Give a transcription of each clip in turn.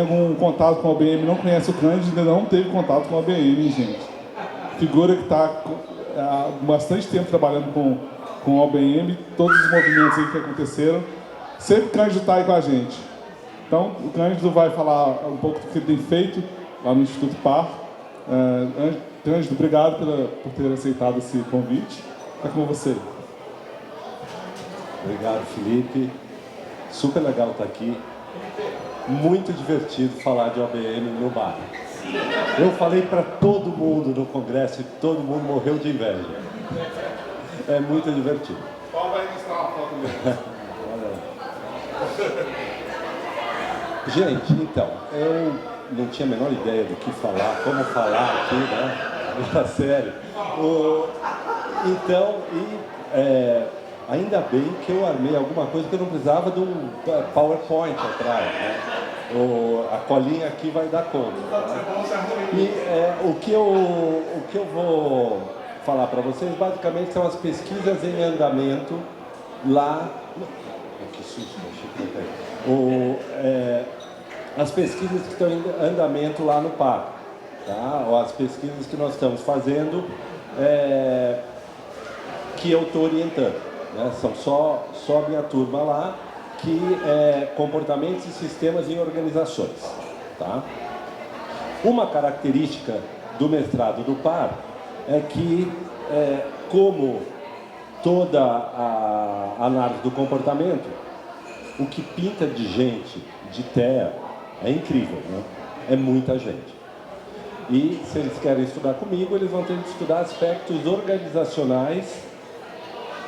algum contato com a OBM não conhece o Cândido, ainda não teve contato com a OBM, gente. Figura que está há bastante tempo trabalhando com a OBM, todos os movimentos aí que aconteceram. Sempre o Cândido está aí com a gente. Então, o Cândido vai falar um pouco do que ele tem feito lá no Instituto Par. Cândido, obrigado por ter aceitado esse convite. Está com você. Obrigado, Felipe. Super legal estar aqui. Muito divertido falar de OBM no bar. Eu falei para todo mundo no congresso e todo mundo morreu de inveja. É muito divertido. Qual vai mostrar uma foto mesmo? Gente, então, eu não tinha a menor ideia do que falar, como falar aqui, né? Na série. Ainda bem que eu armei alguma coisa que eu não precisava de um PowerPoint atrás, né? A colinha aqui vai dar conta. Né? E o que eu vou falar para vocês, basicamente, são as pesquisas em andamento lá... Que susto, achei que as pesquisas que estão em andamento lá no PAR, tá? Ou as pesquisas que nós estamos fazendo, que eu estou orientando. Né? São só a minha turma lá, que é comportamentos e sistemas em organizações. Tá? Uma característica do mestrado do PAR é que, como toda a análise do comportamento, o que pinta de gente de TEA é incrível, né? É muita gente. E se eles querem estudar comigo, eles vão ter que estudar aspectos organizacionais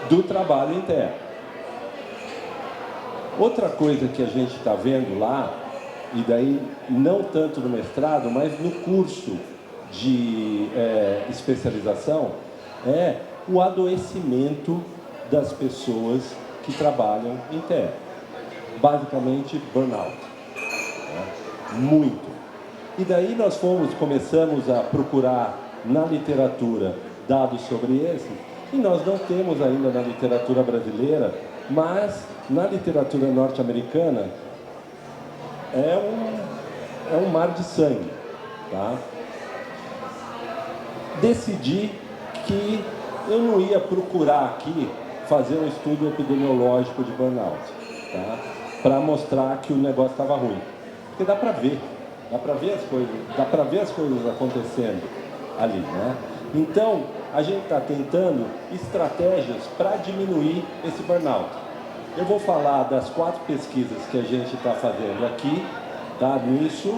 do trabalho em TEA. Outra coisa que a gente está vendo lá, e daí não tanto no mestrado, mas no curso de especialização, é o adoecimento das pessoas que trabalham em TEA. Basicamente, burnout. Né? Muito. E daí nós começamos a procurar na literatura dados sobre esse, e nós não temos ainda na literatura brasileira, mas na literatura norte-americana é um mar de sangue. Tá? Decidi que eu não ia procurar aqui fazer um estudo epidemiológico de burnout, tá? Para mostrar que o negócio estava ruim. Porque dá para ver as coisas acontecendo ali, né? Então, a gente está tentando estratégias para diminuir esse burnout. Eu vou falar das 4 pesquisas que a gente está fazendo aqui, tá? Nisso,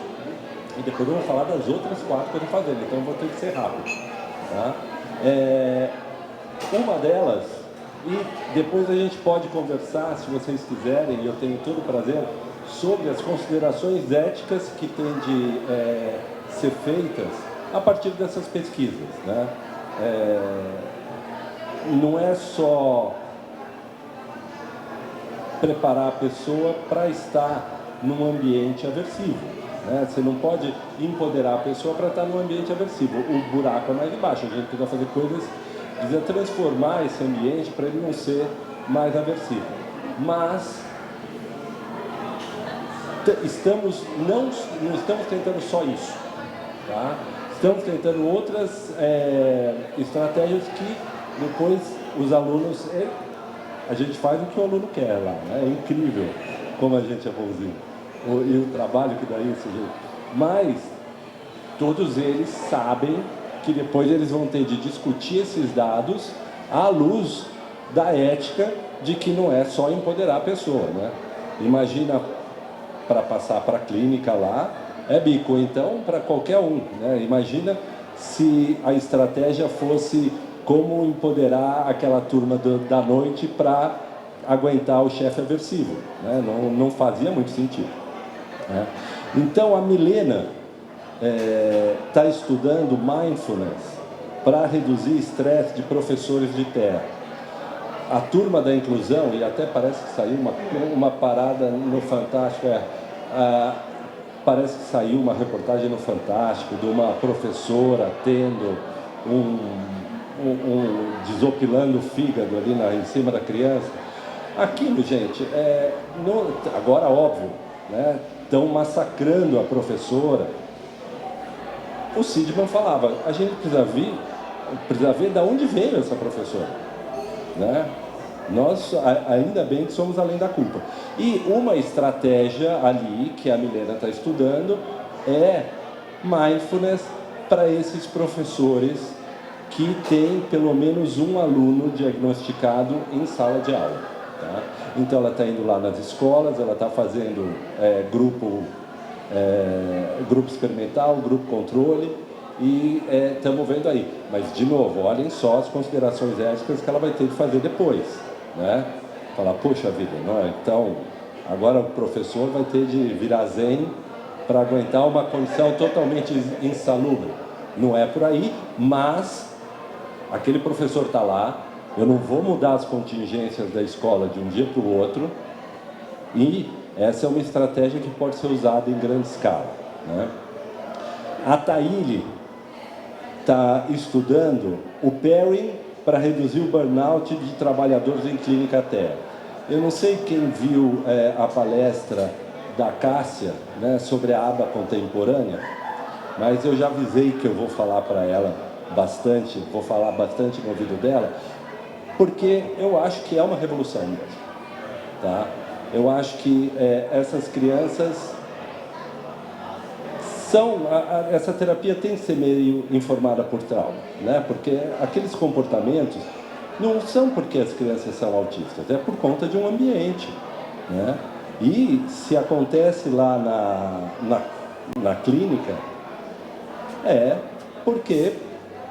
e depois eu vou falar das outras 4 que eu estou fazendo, então eu vou ter que ser rápido, tá? Uma delas, e depois a gente pode conversar, se vocês quiserem, e eu tenho todo o prazer, sobre as considerações éticas que têm de ser feitas a partir dessas pesquisas, né? Não é só preparar a pessoa para estar num ambiente aversivo, né? Você não pode empoderar a pessoa para estar num ambiente aversivo. O buraco é mais embaixo, a gente precisa fazer coisas, precisa transformar esse ambiente para ele não ser mais aversivo. Mas não estamos tentando só isso, tá? Estamos tentando outras estratégias que depois os alunos... A gente faz o que o aluno quer lá, né? É incrível como a gente é bonzinho. E o trabalho que dá isso, gente. Mas todos eles sabem que depois eles vão ter de discutir esses dados à luz da ética de que não é só empoderar a pessoa, né? Imagina, para passar para a clínica lá, é bico, então para qualquer um, né? Imagina se a estratégia fosse como empoderar aquela turma da noite para aguentar o chefe aversivo, né? Não fazia muito sentido, né? Então a Milena está estudando mindfulness para reduzir estresse de professores de TEA. A turma da inclusão, e até parece que saiu uma parada no Fantástico, parece que saiu uma reportagem no Fantástico de uma professora tendo desopilando o fígado ali em cima da criança. Aquilo, gente, agora óbvio, né? Estão massacrando a professora. O Sidman falava, a gente precisa ver de onde veio essa professora, né? Nós, ainda bem que somos além da culpa. E uma estratégia ali, que a Milena está estudando, é mindfulness para esses professores que têm pelo menos um aluno diagnosticado em sala de aula. Tá? Então, ela está indo lá nas escolas, ela está fazendo grupo experimental, grupo controle, e estamos vendo aí. Mas, de novo, olhem só as considerações éticas que ela vai ter de fazer depois. Né? Falar, poxa vida, não é? Então, agora o professor vai ter de virar zen para aguentar uma condição totalmente insalubre. Não é por aí, mas aquele professor está lá, eu não vou mudar as contingências da escola de um dia para o outro, e essa é uma estratégia que pode ser usada em grande escala. Né? A Taíli está estudando o pairing para reduzir o burnout de trabalhadores em clínica terra. Eu não sei quem viu a palestra da Cássia, né, sobre a aba contemporânea, mas eu já avisei que eu vou falar para ela bastante, vou falar bastante no ouvido dela, porque eu acho que é uma revolução mesmo. Tá? Eu acho que essas crianças essa terapia tem que ser meio informada por trauma, né? Porque aqueles comportamentos não são porque as crianças são autistas, é por conta de um ambiente, né? E se acontece lá na clínica, é porque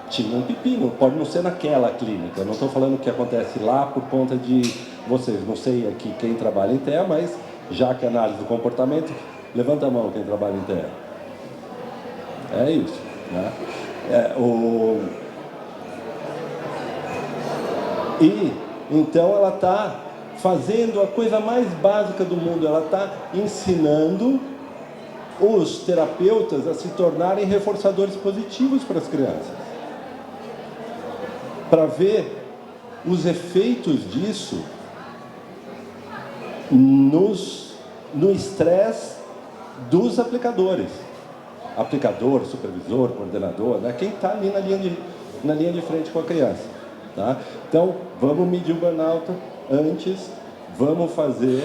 tinha um pepino, pode não ser naquela clínica, eu não estou falando que acontece lá por conta de vocês, não sei aqui quem trabalha em TEA, mas já que análise do comportamento, levanta a mão quem trabalha em TEA. É isso, né? E então ela está fazendo a coisa mais básica do mundo, ela está ensinando os terapeutas a se tornarem reforçadores positivos para as crianças, para ver os efeitos disso no estresse dos aplicadores. Aplicador, supervisor, coordenador, né? Quem está ali na linha de frente com a criança. Tá? Então, vamos medir o burnout antes, vamos fazer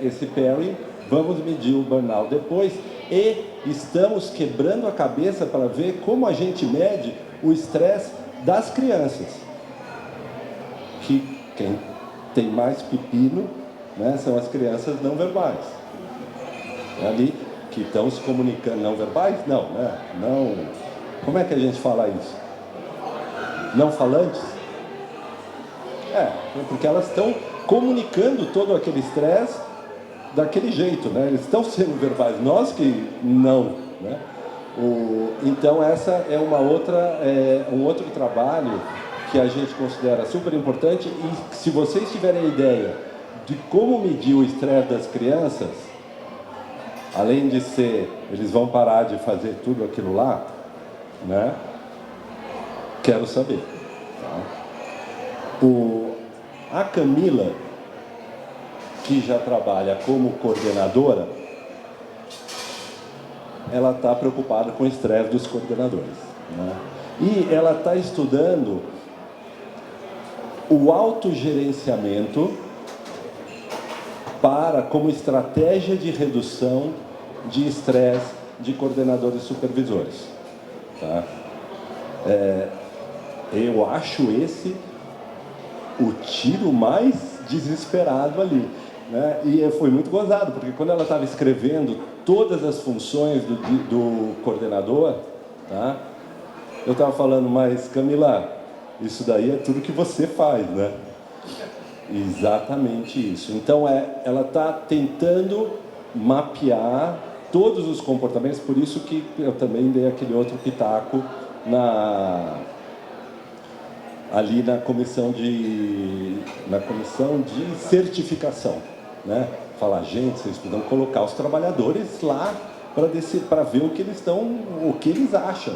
esse pairing, vamos medir o burnout depois, e estamos quebrando a cabeça para ver como a gente mede o estresse das crianças. Que quem tem mais pepino, né, são as crianças não verbais. Ali que estão se comunicando não verbais? Não, né? Não. Como é que a gente fala isso? Não falantes? Porque elas estão comunicando todo aquele estresse daquele jeito, né? Eles estão sendo verbais, nós que não, né? Então essa é um outro trabalho que a gente considera super importante, e se vocês tiverem ideia de como medir o estresse das crianças, além de ser, eles vão parar de fazer tudo aquilo lá, né? Quero saber. Tá? A Camila, que já trabalha como coordenadora, ela está preocupada com o estresse dos coordenadores. Né? E ela está estudando o autogerenciamento como estratégia de redução de estresse de coordenadores e supervisores. Tá? Eu acho esse o tiro mais desesperado ali. Né? E foi muito gozado, porque quando ela estava escrevendo todas as funções do coordenador, tá? Eu estava falando, mas Camila, isso daí é tudo que você faz, né? Exatamente isso. Então, ela está tentando mapear todos os comportamentos, por isso que eu também dei aquele outro pitaco ali na comissão de certificação, né? Falar, gente, vocês precisam colocar os trabalhadores lá para ver o que eles acham,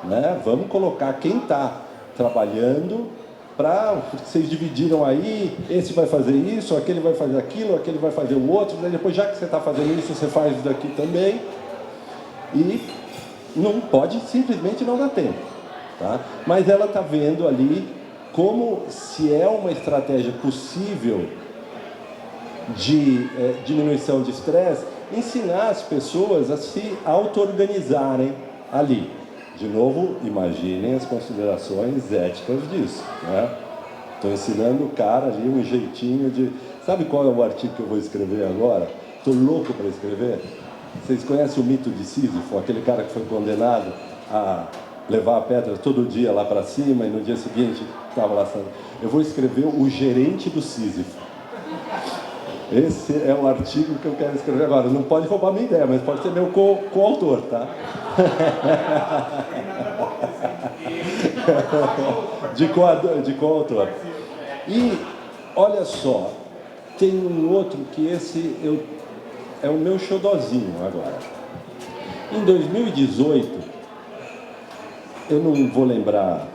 né? Vamos colocar quem está trabalhando para vocês dividiram aí, esse vai fazer isso, aquele vai fazer aquilo, aquele vai fazer o outro, daí depois, já que você está fazendo isso, você faz isso daqui também, e não pode, simplesmente não dá tempo, tá? Mas ela está vendo ali como, se é uma estratégia possível de diminuição de estresse, ensinar as pessoas a se auto-organizarem ali. De novo, imaginem as considerações éticas disso, né? Estou ensinando o cara ali um jeitinho de... Sabe qual é o artigo que eu vou escrever agora? Estou louco para escrever. Vocês conhecem o mito de Sísifo, aquele cara que foi condenado a levar a pedra todo dia lá para cima e no dia seguinte estava lá... Eu vou escrever o gerente do Sísifo. Esse é o artigo que eu quero escrever agora. Não pode roubar minha ideia, mas pode ser meu coautor, tá? De coautor. E, olha só, tem um outro que esse é o meu xodozinho agora. Em 2018, eu não vou lembrar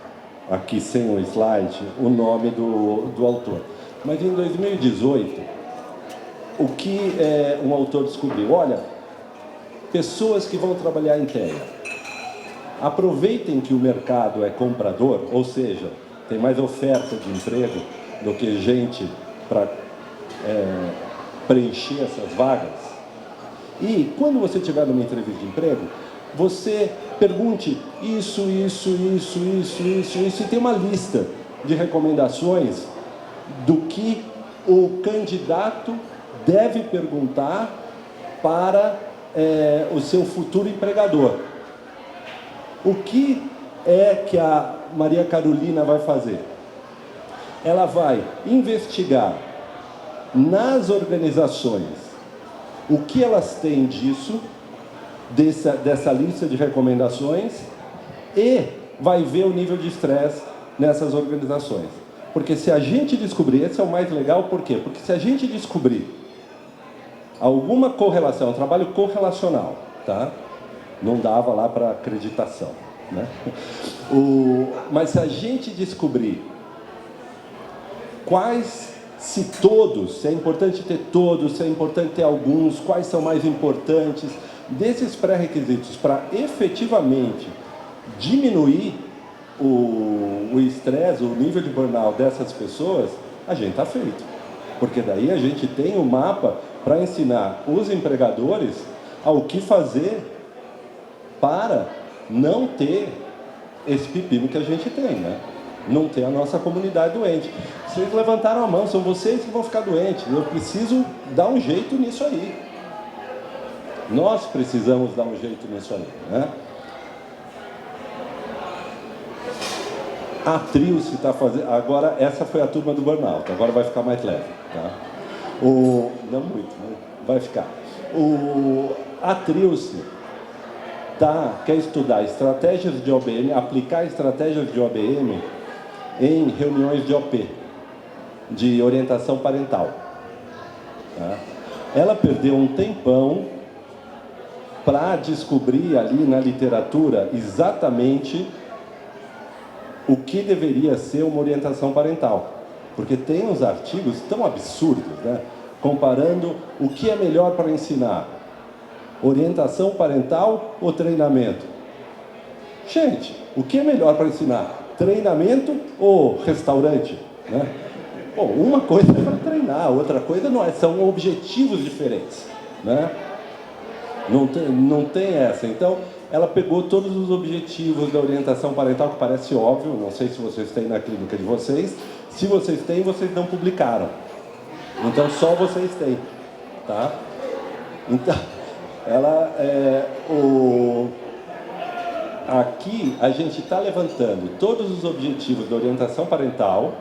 aqui sem um slide o nome do autor, mas em 2018, o que um autor descobriu? Olha, pessoas que vão trabalhar em TEA, aproveitem que o mercado é comprador, ou seja, tem mais oferta de emprego do que gente para preencher essas vagas. E quando você estiver numa entrevista de emprego, você pergunte isso, e tem uma lista de recomendações do que o candidato deve perguntar para o seu futuro empregador. O que é que a Maria Carolina vai fazer? Ela vai investigar nas organizações o que elas têm disso, dessa lista de recomendações, e vai ver o nível de estresse nessas organizações. Porque se a gente descobrir, esse é o mais legal, por quê? Porque se a gente descobrir alguma correlação, um trabalho correlacional, tá? Não dava lá para acreditação, né? Mas se a gente descobrir se é importante ter todos, se é importante ter alguns, quais são mais importantes, desses pré-requisitos para efetivamente diminuir o estresse, o nível de burnout dessas pessoas, a gente está feito. Porque daí a gente tem um mapa para ensinar os empregadores ao que fazer para não ter esse pepino que a gente tem, né? Não ter a nossa comunidade doente. Vocês levantaram a mão, são vocês que vão ficar doentes. Eu preciso dar um jeito nisso aí. Nós precisamos dar um jeito nisso aí, né? A Trilce está fazendo... Agora, essa foi a turma do burnout. Agora vai ficar mais leve, tá? Não muito, né? Vai ficar. A Trilce quer estudar estratégias de OBM, aplicar estratégias de OBM em reuniões de OP, de orientação parental. Tá? Ela perdeu um tempão para descobrir ali na literatura exatamente o que deveria ser uma orientação parental. Porque tem uns artigos tão absurdos, né? Comparando o que é melhor para ensinar, orientação parental ou treinamento. Gente, o que é melhor para ensinar? Treinamento ou restaurante? Né? Bom, uma coisa é para treinar, outra coisa não é, são objetivos diferentes, né? Não tem essa. Então, ela pegou todos os objetivos da orientação parental, que parece óbvio, não sei se vocês têm na clínica de vocês. Se vocês têm, vocês não publicaram. Então, só vocês têm, tá? Então, aqui a gente está levantando todos os objetivos da orientação parental,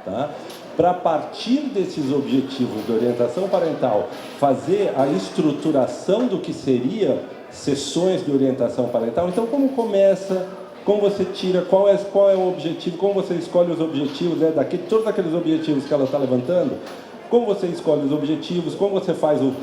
tá? Para, a partir desses objetivos de orientação parental, fazer a estruturação do que seria sessões de orientação parental. Então, como começa, como você tira, qual é o objetivo, como você escolhe os objetivos, né, todos aqueles objetivos que ela está levantando, como você escolhe os objetivos, como você faz o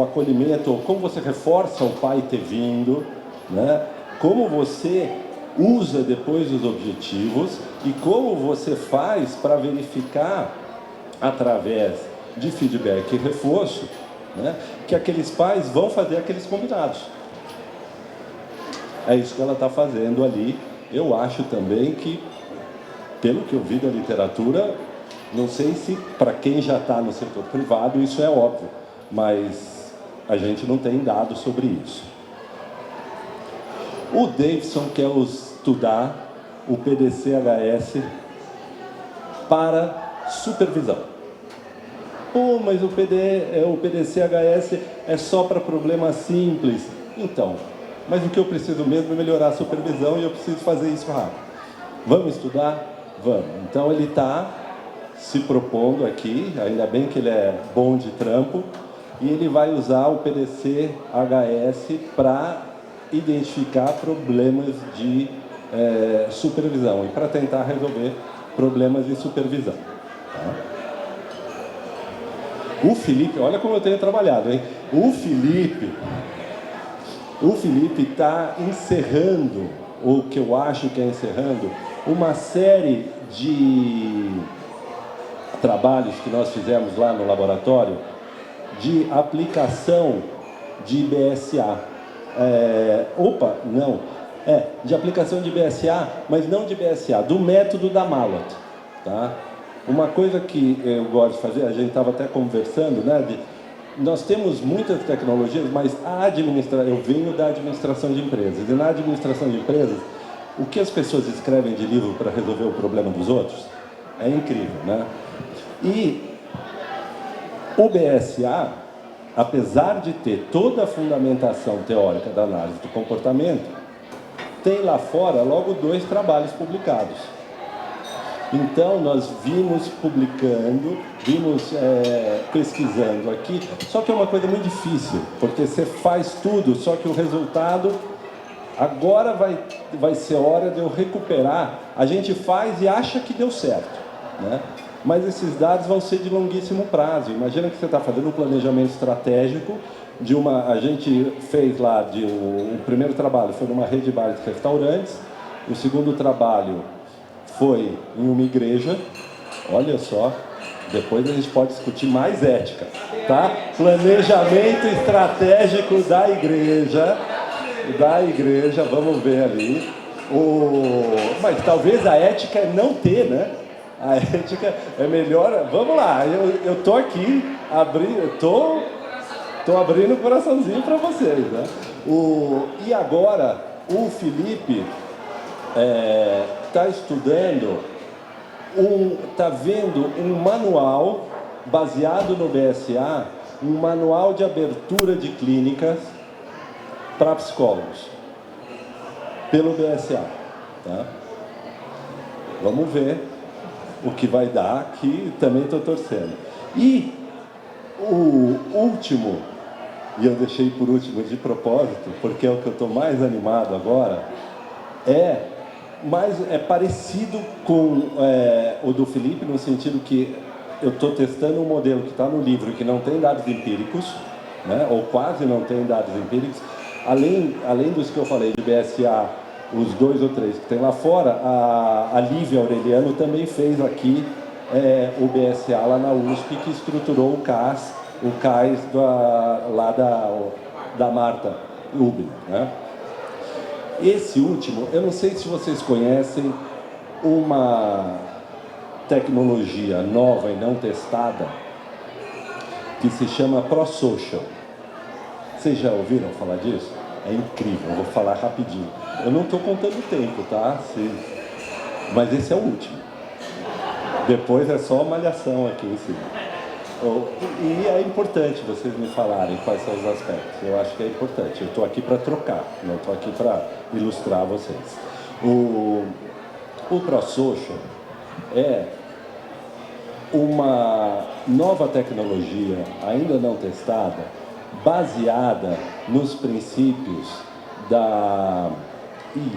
acolhimento, como você reforça o pai ter vindo, né? Como você usa depois os objetivos e como você faz para verificar, através de feedback e reforço, né, que aqueles pais vão fazer aqueles combinados. É isso que ela está fazendo ali. Eu acho também que, pelo que eu vi da literatura, não sei se para quem já está no setor privado isso é óbvio, mas a gente não tem dados sobre isso. O Davidson quer estudar o PDCHS para supervisão. Pô, mas o PDCHS é só para problemas simples. Então, mas o que eu preciso mesmo é melhorar a supervisão e eu preciso fazer isso rápido. Vamos estudar? Vamos. Então ele está se propondo aqui, ainda bem que ele é bom de trampo, e ele vai usar o PDCHS para identificar problemas de supervisão e para tentar resolver problemas de supervisão. Tá? O Felipe, olha como eu tenho trabalhado, hein? O Felipe está encerrando, ou o que eu acho que é encerrando, uma série de trabalhos que nós fizemos lá no laboratório de aplicação de BSA. De aplicação de BSA, mas não de BSA, do método da Mallet, tá? Uma coisa que eu gosto de fazer, a gente estava até conversando, né? Nós temos muitas tecnologias, mas eu venho da administração de empresas, e na administração de empresas, o que as pessoas escrevem de livro para resolver o problema dos outros é incrível, né? E o BSA, apesar de ter toda a fundamentação teórica da análise do comportamento, tem lá fora logo 2 trabalhos publicados. Então, nós vimos publicando, pesquisando aqui, só que é uma coisa muito difícil, porque você faz tudo, só que o resultado, agora vai ser hora de eu recuperar. A gente faz e acha que deu certo, né? Mas esses dados vão ser de longuíssimo prazo. Imagina que você está fazendo um planejamento estratégico a gente fez lá, o primeiro trabalho foi numa rede de bares e restaurantes, o segundo trabalho foi em uma igreja, olha só, depois a gente pode discutir mais ética, tá? Planejamento estratégico da igreja, vamos ver ali. Mas talvez a ética é não ter, né? A ética é melhor. Vamos lá, eu tô aqui, tô abrindo o coraçãozinho para vocês, né? E agora, o Felipe está estudando, está vendo um manual baseado no BSA, um manual de abertura de clínicas para psicólogos, pelo BSA. Tá? Vamos ver o que vai dar, que também estou torcendo. E o último, e eu deixei por último de propósito, porque é o que eu estou mais animado agora, é parecido com o do Felipe, no sentido que eu estou testando um modelo que está no livro, que não tem dados empíricos, né, ou quase não tem dados empíricos, além dos que eu falei de BSA, os 2 ou 3 que tem lá fora, a Lívia Aureliano também fez aqui o BSA lá na USP, que estruturou o CAS da Marta Ubner, né? Esse último, eu não sei se vocês conhecem uma tecnologia nova e não testada que se chama ProSocial. Vocês já ouviram falar disso? É incrível, eu vou falar rapidinho. Eu não estou contando o tempo, tá? Mas esse é o último. Depois é só malhação aqui em cima. E é importante vocês me falarem quais são os aspectos. Eu acho que é importante. Eu estou aqui para trocar, não estou aqui para ilustrar vocês. O ProSocial é uma nova tecnologia, ainda não testada, baseada nos princípios da...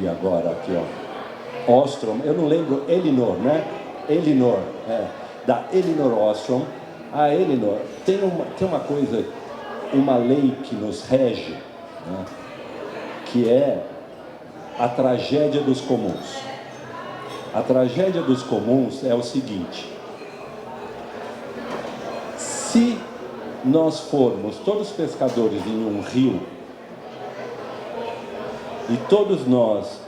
agora aqui, ó. Ostrom, eu não lembro, Elinor, né? Da Elinor Ostrom. A Elinor tem uma coisa, uma lei que nos rege, né? Que é a tragédia dos comuns. A tragédia dos comuns é o seguinte: se nós formos todos pescadores em um rio, e todos nós,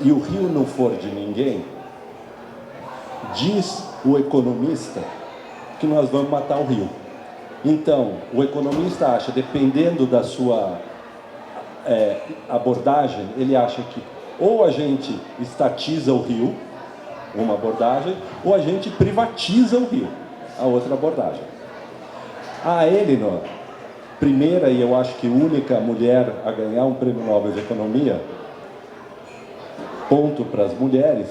e o rio não for de ninguém, diz o economista que nós vamos matar o rio. Então, o economista acha, dependendo da sua abordagem, ele acha que ou a gente estatiza o rio, uma abordagem, ou a gente privatiza o rio, a outra abordagem. A Elinor, primeira e eu acho que única mulher a ganhar um prêmio Nobel de Economia, ponto para as mulheres,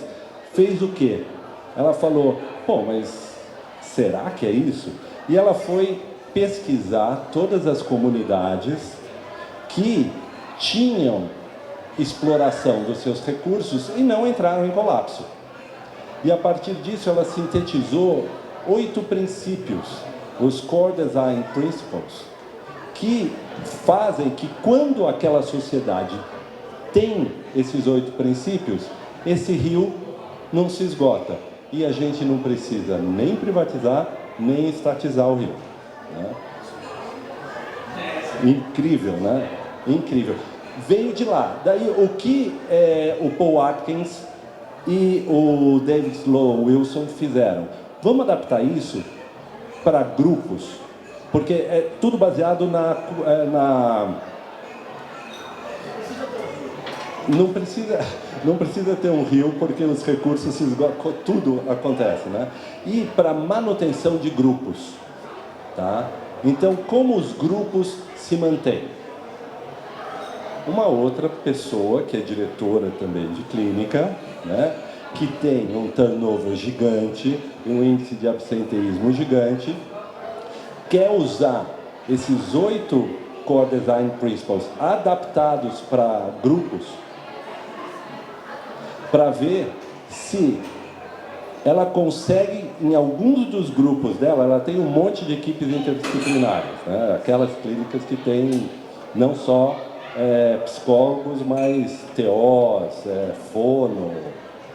fez o quê? Ela falou, pô, mas será que é isso? E ela foi pesquisar todas as comunidades que tinham exploração dos seus recursos e não entraram em colapso. E a partir disso ela sintetizou 8 princípios, os Core Design Principles, que fazem que quando aquela sociedade tem esses 8 princípios, esse rio não se esgota. E a gente não precisa nem privatizar, nem estatizar o rio. Né? Incrível, né? Incrível. Veio de lá. Daí, o que o Paul Atkins e o David Sloan Wilson fizeram? Vamos adaptar isso para grupos, porque é tudo baseado Não precisa ter um rio, porque os recursos se esgotam, tudo acontece, né? E para manutenção de grupos, tá? Então, como os grupos se mantêm? Uma outra pessoa, que é diretora também de clínica, né? Que tem um turnover gigante, um índice de absenteísmo gigante, quer usar esses 8 Core Design Principles adaptados para grupos, para ver se ela consegue, em alguns dos grupos dela, ela tem um monte de equipes interdisciplinares, né? Aquelas clínicas que têm não só psicólogos, mas TOs, fono,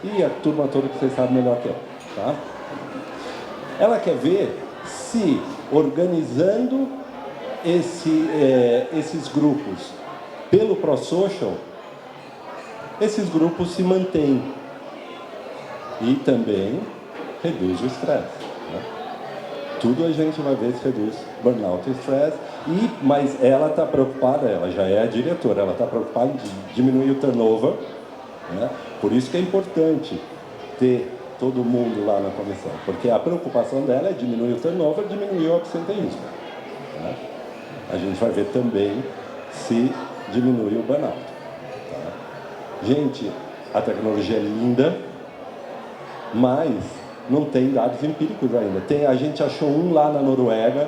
e a turma toda que vocês sabem melhor que eu, tá? Ela quer ver se, organizando esses grupos pelo ProSocial, esses grupos se mantêm e também reduz o estresse. Né? Tudo a gente vai ver se reduz burnout e estresse, mas ela está preocupada, ela já é a diretora, ela está preocupada em diminuir o turnover, né? Por isso que é importante ter todo mundo lá na comissão, porque a preocupação dela é diminuir o turnover, diminuir o absenteísmo. Né? A gente vai ver também se diminui o burnout. Gente, a tecnologia é linda, mas não tem dados empíricos ainda. A gente achou um lá na Noruega,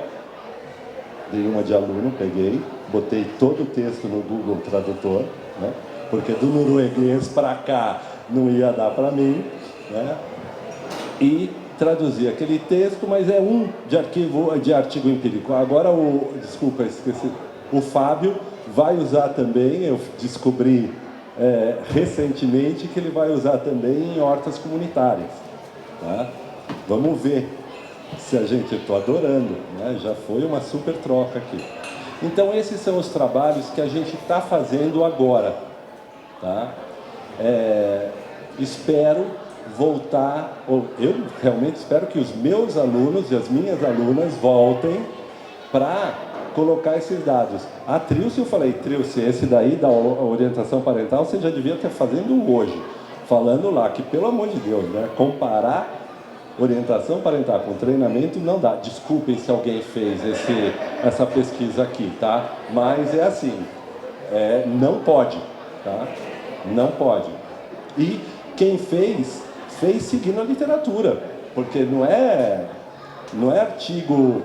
dei uma de aluno, peguei, botei todo o texto no Google Tradutor, né? Porque do norueguês para cá não ia dar para mim, né? E traduzi aquele texto, mas é um de artigo empírico. Agora, desculpa, esqueci, o Fábio vai usar também, eu descobri recentemente que ele vai usar também em hortas comunitárias. Tá? Vamos ver se a gente... Estou adorando, né? Já foi uma super troca aqui. Então, esses são os trabalhos que a gente está fazendo agora. Tá? Espero voltar, ou eu realmente espero que os meus alunos e as minhas alunas voltem para colocar esses dados. A Trilce, eu falei, Trilce, esse daí da orientação parental, você já devia estar fazendo hoje. Falando lá que, pelo amor de Deus, né, comparar orientação parental com treinamento não dá. Desculpem se alguém fez essa pesquisa aqui, tá? Mas é assim, não pode, tá? Não pode. E quem fez seguindo a literatura, porque não é artigo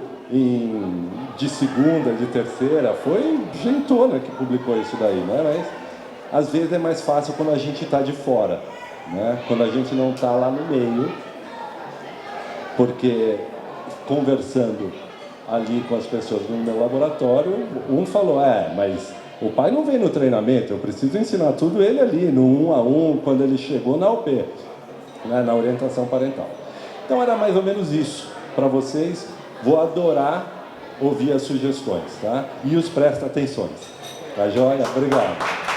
de segunda, de terceira, foi Gentona que publicou isso daí, né? Mas às vezes é mais fácil quando a gente está de fora, né? Quando a gente não está lá no meio, porque conversando ali com as pessoas no meu laboratório, um falou, mas O pai não vem no treinamento, eu preciso ensinar tudo ele ali, no 1 a 1, quando ele chegou na UP, né, na orientação parental. Então era mais ou menos isso para vocês. Vou adorar ouvir as sugestões, tá? E os presta atenções. Tá joia? Obrigado.